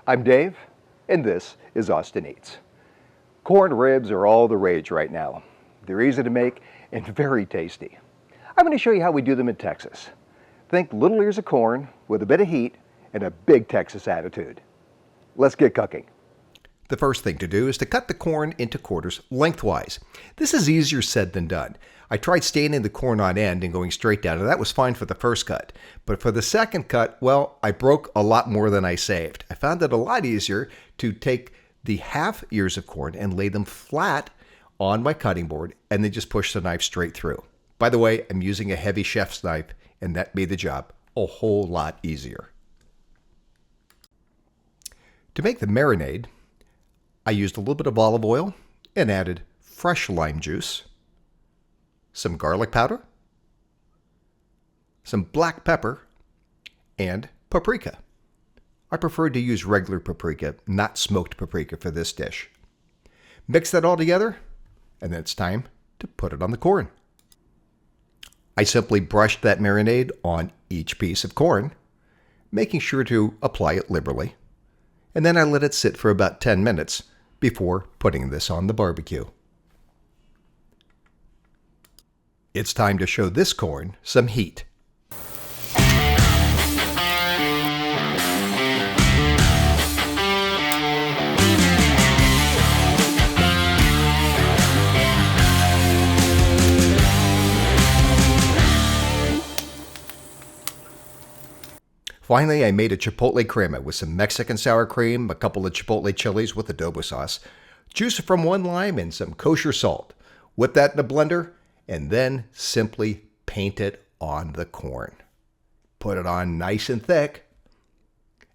I'm Dave, and this is Austin Eats. Corn ribs are all the rage right now. They're easy to make and very tasty. I'm going to show you how we do them in Texas. Think little ears of corn with a bit of heat and a big Texas attitude. Let's get cooking. The first thing to do is to cut the corn into quarters lengthwise. This is easier said than done. I tried standing the corn on end and going straight down, and that was fine for the first cut. But for the second cut, well, I broke a lot more than I saved. I found it a lot easier to take the half ears of corn and lay them flat on my cutting board and then just push the knife straight through. By the way, I'm using a heavy chef's knife, and that made the job a whole lot easier. To make the marinade, I used a little bit of olive oil and added fresh lime juice, some garlic powder, some black pepper, and paprika. I preferred to use regular paprika, not smoked paprika for this dish. Mix that all together, and then it's time to put it on the corn. I simply brushed that marinade on each piece of corn, making sure to apply it liberally, and then I let it sit for about 10 minutes before putting this on the barbecue. It's time to show this corn some heat. Finally, I made a chipotle crema with some Mexican sour cream, a couple of chipotle chilies with adobo sauce, juice from one lime, and some kosher salt. Whip that in a blender, and then simply paint it on the corn. Put it on nice and thick,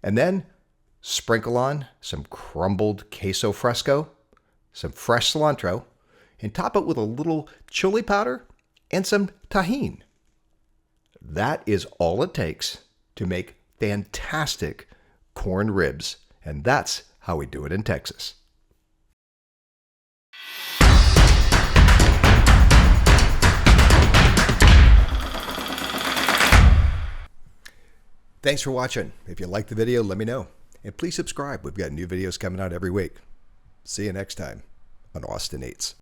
and then sprinkle on some crumbled queso fresco, some fresh cilantro, and top it with a little chili powder and some Tejin. That is all it takes to make fantastic corn ribs, and that's how we do it in Texas. Thanks for watching. If you liked the video, let me know. And please subscribe. We've got new videos coming out every week. See you next time on Austin Eats.